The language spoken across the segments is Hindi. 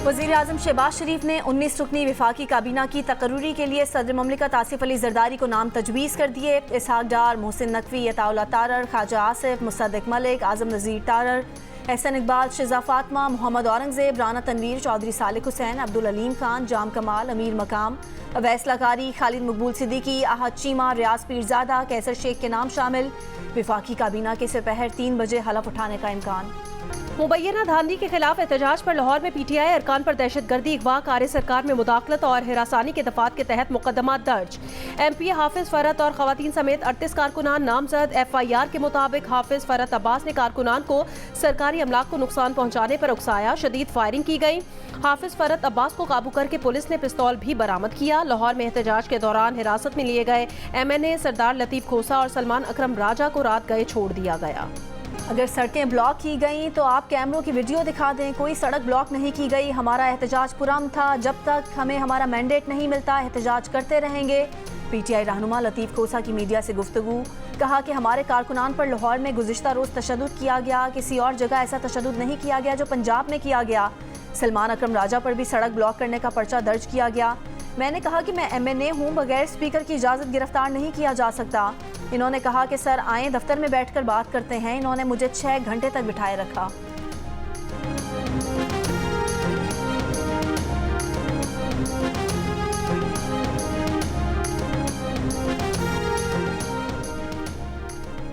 वज़ीर-ए-आज़म शहबाज शरीफ ने 19 रुकनी वफाकी काबीना की तकर्रुरी के लिए सदर ममलिकत आसिफ अली जरदारी को नाम तजवीज़ कर दिए। इसहाक डार, मोहसिन नकवी, अताउल्ला तारर, ख्वाजा आसिफ, मुसद्दिक मलिक, आज़म नज़ीर तारर, एहसन इकबाल, शिजा फातिमा, मोहम्मद औरंगज़ेब, राना तनवीर, चौधरी सालिक हुसैन, अब्दुल अलीम खान, जाम कमाल, अमीर मकाम, अवैस लकारी, खालिद मकबूल सिद्दीकी, आहद चीमा, रियाज पीरज़ादा, कैसर शेख के नाम शामिल। वफाकी काबीना के दोपहर 3 बजे हलफ उठाने का इम्कान। मुबैना धांधली के खिलाफ एहतजाज पर लाहौर में PTI अरकान पर दहशतगर्दी, अगवा, कार्य सरकार में मुदाखलत और हिरासानी के दफात के तहत मुकदमा दर्ज। MP हाफिज फरत और खवातीन समेत 38 कारकुनान नामजद। FIR के मुताबिक हाफिज फरत अब्बास ने कारकुनान को सरकारी अमलाक को नुकसान पहुँचाने पर उकसाया, शदीद फायरिंग की गई। हाफिज फरत अब्बास को काबू करके पुलिस ने पिस्तौल भी बरामद किया। लाहौर में एहतजाज के दौरान हिरासत में लिए गए MNA सरदार लतीफ खोसा और सलमान अकरम राजा को रात गए छोड़ दिया गया। अगर सड़कें ब्लॉक की गई तो आप कैमरों की वीडियो दिखा दें। कोई सड़क ब्लॉक नहीं की गई। हमारा एहतजाज पुरअमन था। जब तक हमें हमारा मैंडेट नहीं मिलता एहतजाज करते रहेंगे। PTI रहनुमा लतीफ खोसा की मीडिया से गुफ्तगू। कहा कि हमारे कारकुनान पर लाहौर में गुज़िश्ता रोज़ तशद्दुद किया गया। किसी और जगह ऐसा तशद्दुद नहीं किया गया जो पंजाब में किया गया। सलमान अकरम राजा पर भी सड़क ब्लॉक करने का पर्चा दर्ज किया गया। मैंने कहा कि मैं MNA हूँ, बगैर स्पीकर की इजाज़त गिरफ्तार नहीं किया जा सकता। इन्होंने कहा कि सर आएँ, दफ्तर में बैठकर बात करते हैं। इन्होंने मुझे 6 घंटे तक बिठाए रखा।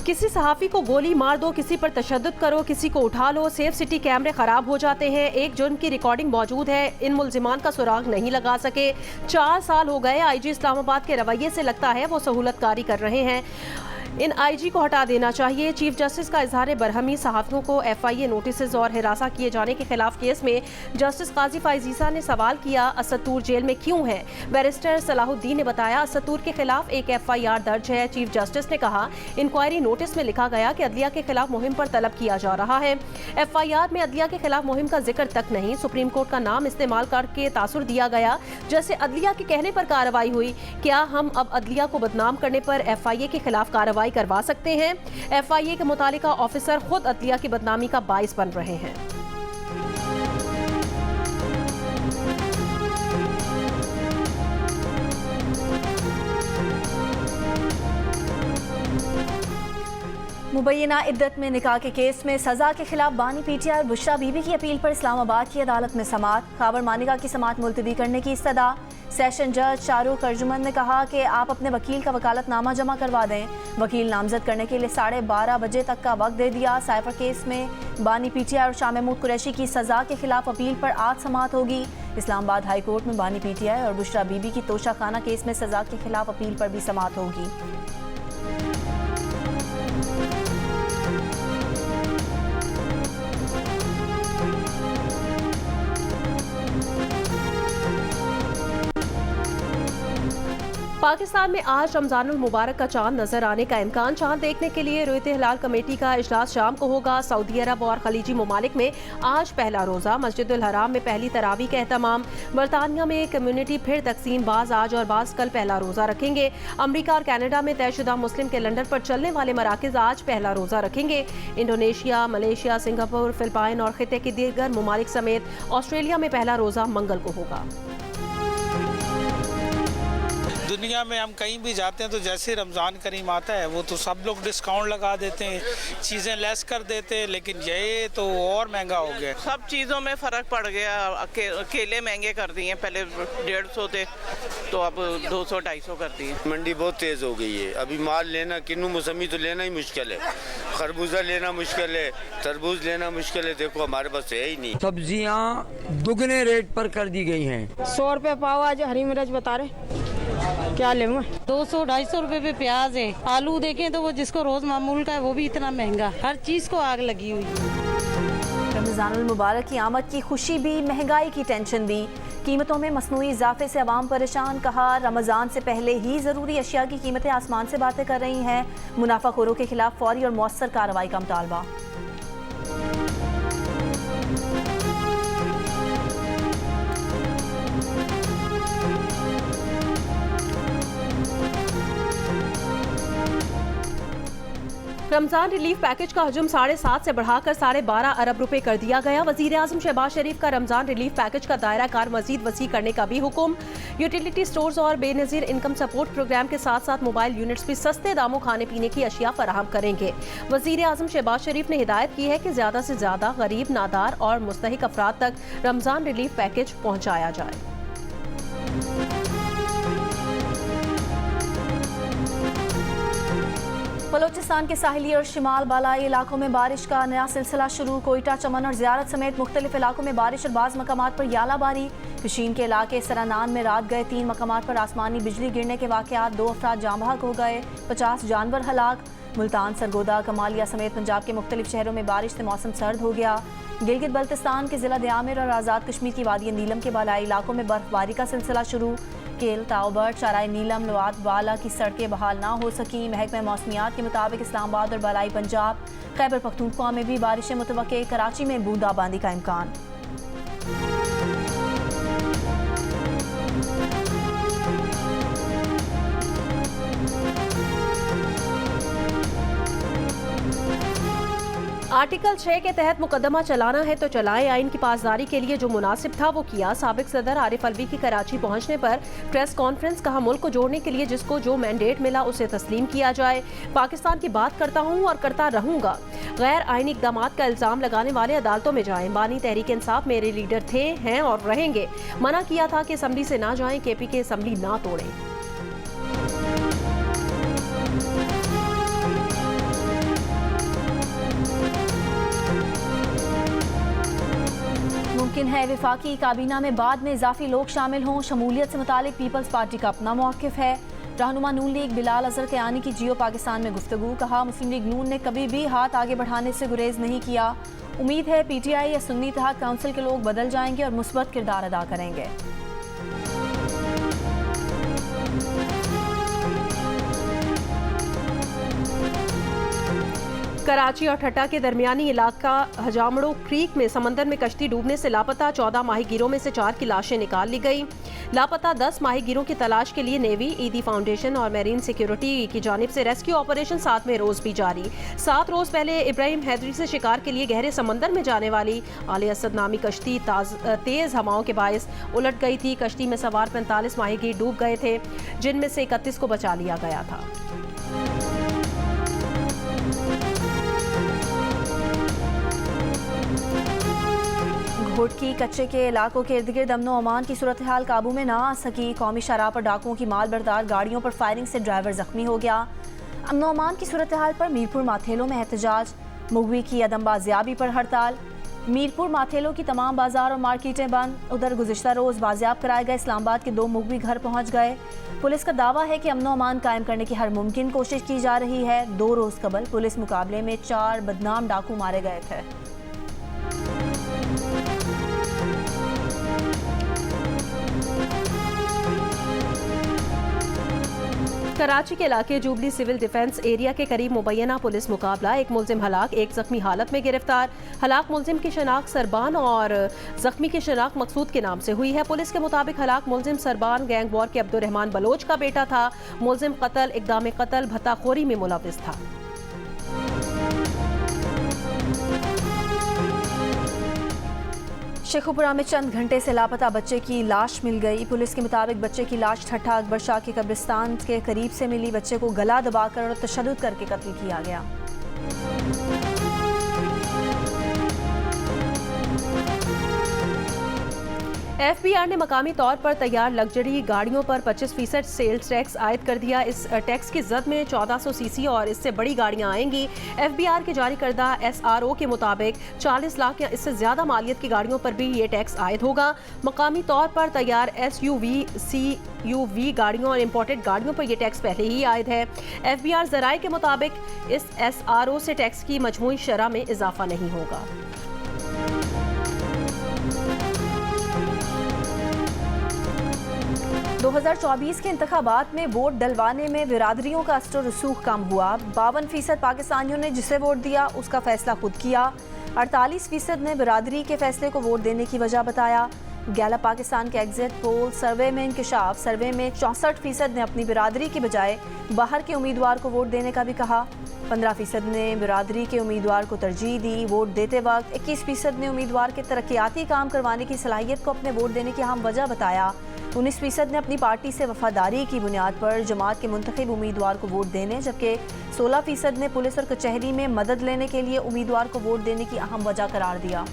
किसी सहाफ़ी को गोली मार दो, किसी पर तशद्दुद करो, किसी को उठा लो, सेफ सिटी कैमरे ख़राब हो जाते हैं। एक जुर्म की रिकॉर्डिंग मौजूद है, इन मुल्जिमान का सुराग नहीं लगा सके। 4 साल हो गए। IG इस्लामाबाद के रवैये से लगता है वो सहूलतकारी कर रहे हैं। इन IG को हटा देना चाहिए। चीफ जस्टिस का इजहार बरहमी। सहाफ़ियों को FIA नोटिस और हिरासा किए जाने के खिलाफ केस में जस्टिस काजी फाइजीसा ने सवाल किया, असदूर जेल में क्यों है? बैरिस्टर सलाहुद्दीन ने बताया, असदूर के खिलाफ एक FIR दर्ज है। चीफ जस्टिस ने कहा, इंक्वायरी नोटिस में लिखा गया कि अदलिया के खिलाफ मुहिम पर तलब किया जा रहा है। FIR में अदलिया के खिलाफ मुहिम का जिक्र तक नहीं। सुप्रीम कोर्ट का नाम इस्तेमाल करके तासुर दिया गया, जैसे अदलिया के कहने पर कार्रवाई हुई। क्या हम अब अदलिया को बदनाम करने पर FIA के खिलाफ कार्रवाई करवा सकते हैं? FIA के मुतालिका ऑफिसर खुद अदलिया की बदनामी का बाइस बन रहे हैं। मुबैना इद्दत में निकाह के केस में सजा के खिलाफ बानी PTI और बुशरा बीबी की अपील पर इस्लामाबाद की अदालत में समाअत। खाबर मानिका की समाअत मुलतवी करने की इस्तदा। सेशन जज शाहरुख अर्जुमन ने कहा कि आप अपने वकील का वकालतनामा जमा करवा दें। वकील नामजद करने के लिए 12:30 बजे तक का वक्त दे दिया। साइफर केस में बानी PTI और शाह महमूद कुरैशी की सजा के खिलाफ अपील पर आज समाअत होगी। इस्लामाबाद हाई कोर्ट में बानी PTI और बुशरा बीबी की तोशा खाना केस में सजा के खिलाफ अपील पर भी समाअत होगी। पाकिस्तान में आज रमजानुल मुबारक का चांद नजर आने का इम्कान। चांद देखने के लिए रुयत हिलाल कमेटी का इजलास शाम को होगा। सऊदी अरब और खलीजी ममालिक में आज पहला रोज़ा। मस्जिदुल हराम में पहली तरावी का एहतमाम। बरतानिया में कम्युनिटी फिर तकसीम, बाज आज और बाज कल पहला रोज़ा रखेंगे। अमरीका और कनाडा में तयशुदा मुस्लिम कैलेंडर पर चलने वाले मराकिज आज पहला रोज़ा रखेंगे। इंडोनेशिया, मलेशिया, सिंगापुर, फिलिपाइन और खिते के दीगर ममालिक समेत ऑस्ट्रेलिया में पहला रोज़ा मंगल को होगा। दुनिया में हम कहीं भी जाते हैं तो जैसे रमज़ान करीम आता है वो तो सब लोग डिस्काउंट लगा देते हैं, चीज़ें लेस कर देते हैं, लेकिन ये तो और महंगा हो गया। सब चीज़ों में फ़र्क पड़ गया। केले महंगे कर दिए, पहले 150 थे तो अब 200-250 कर दिए। मंडी बहुत तेज़ हो गई है। अभी माल लेना, किन्नू मौसमी तो लेना ही मुश्किल है, खरबूजा लेना मुश्किल है, तरबूज लेना मुश्किल है। देखो हमारे पास है ही नहीं। सब्जियाँ दुगने रेट पर कर दी गई हैं। 100 रुपये पाव आज हरी मिर्च बता रहे, क्या ले 200-250 रुपए पे प्याज है। आलू देखें तो वो जिसको रोज मामूल का है वो भी इतना महंगा। हर चीज को आग लगी हुई है। रमज़ानुल मुबारक की आमद की खुशी भी, महंगाई की टेंशन भी। कीमतों में मसनूई इजाफे से अवाम परेशान। कहा, रमज़ान से पहले ही ज़रूरी अशिया की कीमतें आसमान से बातें कर रही हैं। मुनाफाखोरों के खिलाफ फौरी और मौसर कार्रवाई का मुतालबा। रमजान रिलीफ पैकेज का हजम 7.5 से बढ़ाकर 12.5 अरब रुपए कर दिया गया। वजीर आजम शहबाज शरीफ का रमजान रिलीफ पैकेज का दायरा कार मजीद वसी करने का भी हुक्म। यूटिलिटी स्टोर्स और बेनजीर इनकम सपोर्ट प्रोग्राम के साथ साथ मोबाइल यूनिट्स भी सस्ते दामों खाने पीने की अशिया फराहम करेंगे। वजीर आजम शहबाज शरीफ ने हिदायत की है कि ज्यादा से ज्यादा गरीब, नादार और मुस्तहिक अफराद तक रमजान रिलीफ पैकेज पहुँचाया जाए। बलोचिस्तान के साहिली और शिमाल बालाई इलाकों में बारिश का नया सिलसिला शुरू। कोयटा, चमन और ज़ियारत समेत मुख्तलिफ इलाकों में बारिश और बाज़ मकामात पर यालाबारी। कशीन के इलाके सरानान में रात गए 3 मकामात पर आसमानी बिजली गिरने के वाक़यात, 2 अफराद जाँ बहक हो गए, 50 जानवर हलाक। मुल्तान, सरगोदा, कमालिया समेत पंजाब के मुख्तलिफ शहरों में बारिश से मौसम सर्द हो गया। गिलगित बल्तिस्तान के ज़िला दियामिर और आज़ाद कश्मीर की वादी नीलम के बालाई इलाकों में बर्फबारी का सिलसिला शुरू। केल, ताओबर्ड, चाराई नीलम, लवात वाला की सड़कें बहाल ना हो सकी। महकमा मौसमियात के मुताबिक इस्लामाबाद और बालाई पंजाब, खैबर पख्तूनख्वा में भी बारिशें मुतवक्के। कराची में बूंदाबांदी का इम्कान। आर्टिकल 6 के तहत मुकदमा चलाना है तो चलाएं। आइन की पासदारी के लिए जो मुनासिब था वो किया। साबिक सदर आरिफ अलवी की कराची पहुंचने पर प्रेस कॉन्फ्रेंस, कहा मुल्क को जोड़ने के लिए जिसको जो मैंडेट मिला उसे तस्लीम किया जाए। पाकिस्तान की बात करता हूं और करता रहूंगा। गैर आइनी इक़दामात का इल्ज़ाम लगाने वाले अदालतों में जाएं। बानी तहरीक इंसाफ मेरे लीडर थे, हैं और रहेंगे। मना किया था कि असम्बली से ना जाएं, KP के असम्बली ना तोड़ें। मुमकिन है विफाकी काबीना में बाद में इजाफी लोग शामिल हों। शमूलियत से मुतालिक पीपल्स पार्टी का अपना मौक़िफ़ है। रहनुमा नून लीग बिलाल अजहर के आने की जियो पाकिस्तान में गुफ्तगू, कहा मुस्लिम लीग नून ने कभी भी हाथ आगे बढ़ाने से गुरेज नहीं किया। उम्मीद है PTI या सुन्नी इत्तेहाद काउंसिल के लोग बदल जाएंगे और मुस्बत किरदार अदा करेंगे। कराची और ठट्टा के दरमियानी इलाका हजामड़ो क्रीक में समंदर में कश्ती डूबने से लापता 14 माहीगीरों में से 4 की लाशें निकाल ली गई। लापता 10 माहीगीरों की तलाश के लिए नेवी, ईदी फाउंडेशन और मैरीन सिक्योरिटी की जानिब से रेस्क्यू ऑपरेशन 7वें रोज भी जारी। 7 रोज पहले इब्राहिम हैदरी से शिकार के लिए गहरे समंदर में जाने वाली आले असद नामी कश्ती तेज हवाओं के बायस उलट गई थी। कश्ती में सवार 45 माहीगीर डूब गए थे, जिनमें से 31 को बचा लिया गया था। घोटकी कच्चे के इलाकों के इर्द गिर्द अमनो अमान की सूरत हाल काबू में ना आ सकी। कौमी शराह पर डाकुओं की माल बरदार गाड़ियों पर फायरिंग से ड्राइवर जख्मी हो गया। अमनो अमान की सूरत हाल पर मीरपुर माथेलों में एहतजाज, मुगवी की अदम बाजियाबी पर हड़ताल। मीरपुर माथेलों की तमाम बाजार और मार्केटें बंद। उधर गुज़िश्ता रोज़ बाजियाब कराए गए इस्लामाबाद के 2 मुगवी घर पहुँच गए। पुलिस का दावा है कि अमनो अमान कायम करने की हर मुमकिन कोशिश की जा रही है। 2 रोज़ कबल पुलिस मुकाबले में 4 बदनाम डाकू मारे गए थे। कराची के इलाके जुबली सिविल डिफेंस एरिया के करीब मुबैना पुलिस मुकाबला, 1 मुलजिम हलाक, 1 जख्मी हालत में गिरफ्तार। हलाक मुलजिम की शनाख्त सरबान और जख्मी की शनाख्त मकसूद के नाम से हुई है। पुलिस के मुताबिक हलाक मुलजिम सरबान गैंग वॉर के अब्दुर्रहमान बलोच का बेटा था। मुलजिम कत्ल, इक़दाम कत्ल, भत्ताखोरी में मुलव्विस था। शेखुपुरा में चंद घंटे से लापता बच्चे की लाश मिल गई। पुलिस के मुताबिक बच्चे की लाश ठट्ठा अकबर शाह के कब्रिस्तान के करीब से मिली। बच्चे को गला दबाकर और तशद्दुद करके कत्ल किया गया। FBR ने मकामी तौर पर तैयार लग्जरी गाड़ियों पर 25% सेल्स टैक्स आयद कर दिया। इस टैक्स की जद में 1400 सीसी और इससे बड़ी गाड़ियां आएंगी। FBR के जारी करदा SRO के मुताबिक 40 लाख या इससे ज्यादा मालियत की गाड़ियों पर भी ये टैक्स आयद होगा। मकामी तौर पर तैयार SUV, CUV गाड़ियों और इम्पोर्टेड गाड़ियों पर यह टैक्स पहले ही आयद है। FBR ज़राए के मुताबिक इस SRO से टैक्स की मजमूई शरह में इजाफा नहीं होगा। 2024 के इंतखाबात में वोट डलवाने में बिरादरियों का असर रसूख कम हुआ। 52% पाकिस्तानियों ने जिसे वोट दिया उसका फैसला खुद किया। 48% ने बिरादरी के फैसले को वोट देने की वजह बताया। गैला पाकिस्तान के एग्जिट पोल सर्वे में इंकशाफ, सर्वे में 64% ने अपनी बिरादरी की बजाय बाहर के उम्मीदवार को वोट देने का भी कहा। 15% ने बिरादरी के उम्मीदवार को तरजीह दी। वोट देते वक्त 21% ने उम्मीदवार के तरक्याती काम करवाने की सलाहियत को अपने वोट देने की अहम वजह बताया। 19% ने अपनी पार्टी से वफादारी की बुनियाद पर जमात के मुंतखब उम्मीदवार को वोट देने, जबकि 16% ने पुलिस और कचहरी में मदद लेने के लिए उम्मीदवार को वोट देने की अहम वजह करार दिया।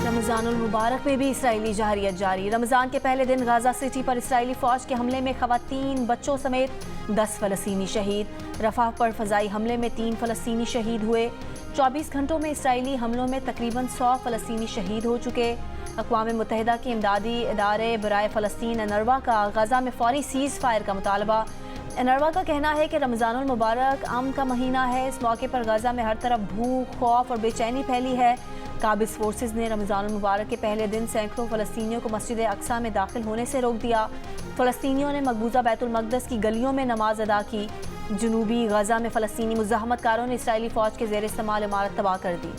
रमज़ानुल मुबारक में भी इसराइली जहरियत जारी। रमज़ान के पहले दिन गाज़ा सिटी पर इसराइली फ़ौज के हमले में ख़वातीन, बच्चों समेत 10 फ़लस्तीनी शहीद। रफ़ाह पर फ़ज़ाई हमले में 3 फ़लस्तीनी शहीद हुए। 24 घंटों में इसराइली हमलों में तकरीबन 100 फ़लस्तीनी शहीद हो चुके। अक़वाम मुत्तहिदा के इमदादी इदारे बराए फ़लस्तीन अनरवा का गाज़ा में फ़ौरी सीज़ फायर का मुतालबा। अनरवा का कहना है कि रमज़ानुल मुबारक अमन का महीना है। इस मौके पर गाज़ा में हर तरफ भूख, खौफ और बेचैनी फैली है। काबिज़ फोर्सेस ने रमज़ानुल मुबारक के पहले दिन सैकड़ों फ़लस्तीनियों को मस्जिद अक्सा में दाखिल होने से रोक दिया। फ़लस्तीनियों ने मकबूजा बैतुल मक़दस की गलियों में नमाज अदा की। जनूबी गाज़ा में फ़लस्तीनी मुज़ाहमतकारों ने इसराइली फ़ौज के ज़ेर इस्तेमाल इमारत तबाह कर दी।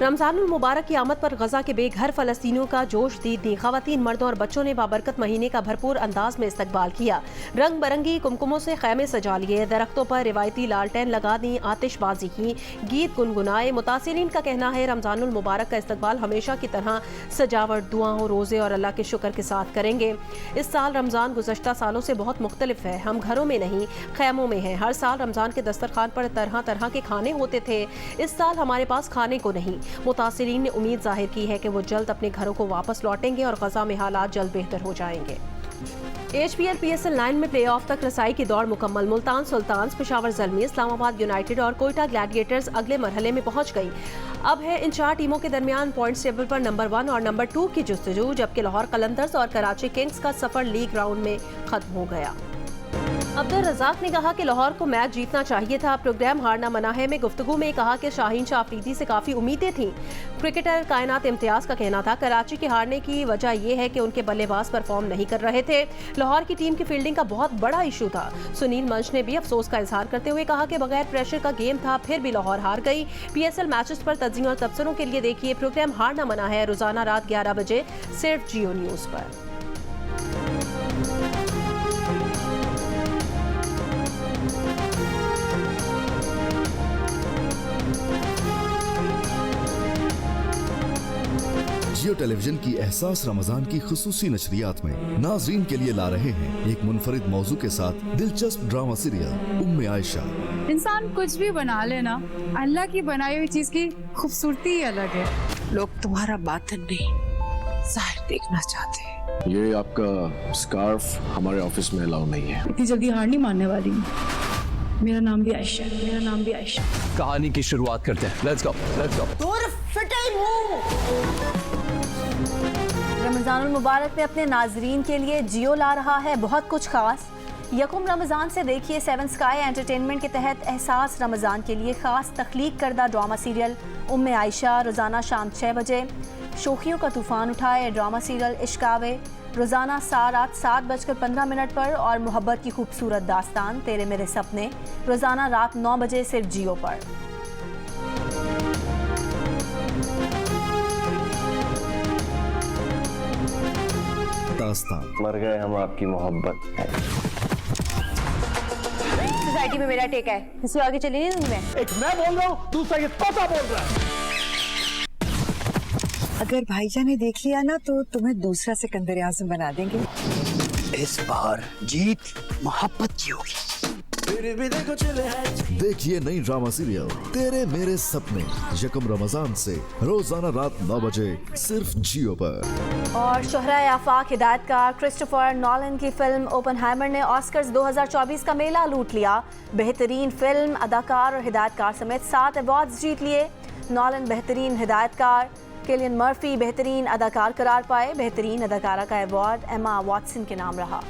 रमज़ानुल मुबारक की आमद पर गजा के बेघर फ़लस्तीनियों का जोश दीद दी। ख़वातीन, मर्दों और बच्चों ने बाबरकत महीने का भरपूर अंदाज में इस्तकबाल किया। रंग बिरंगी कुमकुमों से खैमे सजा लिए, दरख्तों पर रिवायती लालटेन लगा दी, आतिशबाजी की, गीत गुनगुनाए। मुतासिरीन का कहना है रमज़ानुल मुबारक का इस्तकबाल हमेशा की तरह सजावट, दुआओं, रोज़े और अल्लाह के शुक्र के साथ करेंगे। इस साल रमज़ान गुज़श्ता सालों से बहुत मुख्तलिफ है। हम घरों में नहीं, खैमों में हैं। हर साल रमज़ान के दस्तरखान पर तरह तरह के खाने होते थे। इस साल हमारे पास खाने को नहीं। मुतासिरीन ने उम्मीद जाहिर की है कि वो जल्द अपने घरों को वापस लौटेंगे और गजा में हालात जल्द बेहतर हो जाएंगे। HPL PSL 9 में प्लेऑफ तक रसाई की दौड़ मुकम्मल। मुल्तान सुल्तान्स, पेशावर ज़ल्मी, इस्लामाबाद यूनाइटेड और कोयटा ग्लैडिएटर्स अगले मरहले में पहुंच गई। अब है इन 4 टीमों के दरमियान पॉइंट्स टेबल पर नंबर 1 और नंबर 2 की जुस्तजू, जबकि लाहौर कलंदर्स और कराची किंग्स का सफर लीग राउंड में खत्म हो गया। अब्दुल रज़ाक ने कहा कि लाहौर को मैच जीतना चाहिए था। प्रोग्राम हारना मना है में गुफ्तगू में कहा कि शाहीन शाह अफरीदी से काफ़ी उम्मीदें थीं। क्रिकेटर कायनात इम्तियाज़ का कहना था कराची के हारने की वजह यह है कि उनके बल्लेबाज परफॉर्म नहीं कर रहे थे। लाहौर की टीम की फील्डिंग का बहुत बड़ा इशू था। सुनील मंच ने भी अफसोस का इजहार करते हुए कहा कि बगैर प्रेशर का गेम था, फिर भी लाहौर हार गई। PSL मैचेस पर तज्ज़िया और तबसरों के लिए देखिए प्रोग्राम हारना मना है, रोजाना रात 11 बजे सिर्फ जियो न्यूज़ पर। जियो टेलीविजन की एहसास रमजान की खुसूसी नशरियात में नाज़रीन के लिए ला रहे हैं एक मुनफरिद मौजू के साथ दिलचस्प ड्रामा सीरियल उम्मे आयशा। इंसान कुछ भी बना लेना, अल्लाह की बनाई हुई चीज की खूबसूरती ही अलग है। लोग तुम्हारा बातन नहीं, ज़ाहिर देखना चाहते हैं। ये आपका स्कार्फ हमारे ऑफिस में अलाउ नहीं है। इतनी जल्दी हार नहीं मानने वाली हूँ। मेरा नाम भी आयशा है, मेरा नाम भी आयशा। कहानी की शुरुआत करते हैं। Let's go, let's go. रमज़ानुल मुबारक में अपने नाजरीन के लिए जियो ला रहा है बहुत कुछ खास। यकुम रमज़ान से देखिए 7 स्काई एंटरटेनमेंट के तहत एहसास रमज़ान के लिए खास तख्लीक करदा ड्रामा सीरियल उम्मे आयशा रोज़ाना शाम 6 बजे। शोखियों का तूफान उठाए ड्रामा सीरियल इश्कावे रोज़ाना रात 7:15 पर और मोहब्बत की खूबसूरत दास्तान तेरे मेरे सपने रोज़ाना रात 9 बजे सिर्फ जियो पर। दास्तान मर गए हम आपकी मोहब्बत। सोसाइटी में मेरा टेक है, इससे आगे चली नहीं दूंगी मैं। एक मैं बोल रहा हूँ, दूसरा ये तोता बोल रहा है। अगर भाईजान ने देख लिया ना तो तुम्हें दूसरा सिकंदर आज़म बना देंगे। इस बार जीत मोहब्बत की होगी। देखिए नई ड्रामा सीरियल तेरे मेरे सपने यकम रमजान से रोजाना रात 9 बजे सिर्फ जियो पर। और शोहरा आफाक हिदायतकार क्रिस्टोफर नॉलन की फिल्म ओपनहाइमर ने ऑस्कर्स 2024 का मेला लूट लिया। बेहतरीन फिल्म, अदाकार और हिदायतकार समेत 7 अवार्ड्स जीत लिए। नॉलन बेहतरीन हिदायतकार, किलियन मर्फी बेहतरीन अदाकार करार पाए। बेहतरीन अदाकारा का अवार्ड एमा वॉटसन के नाम रहा।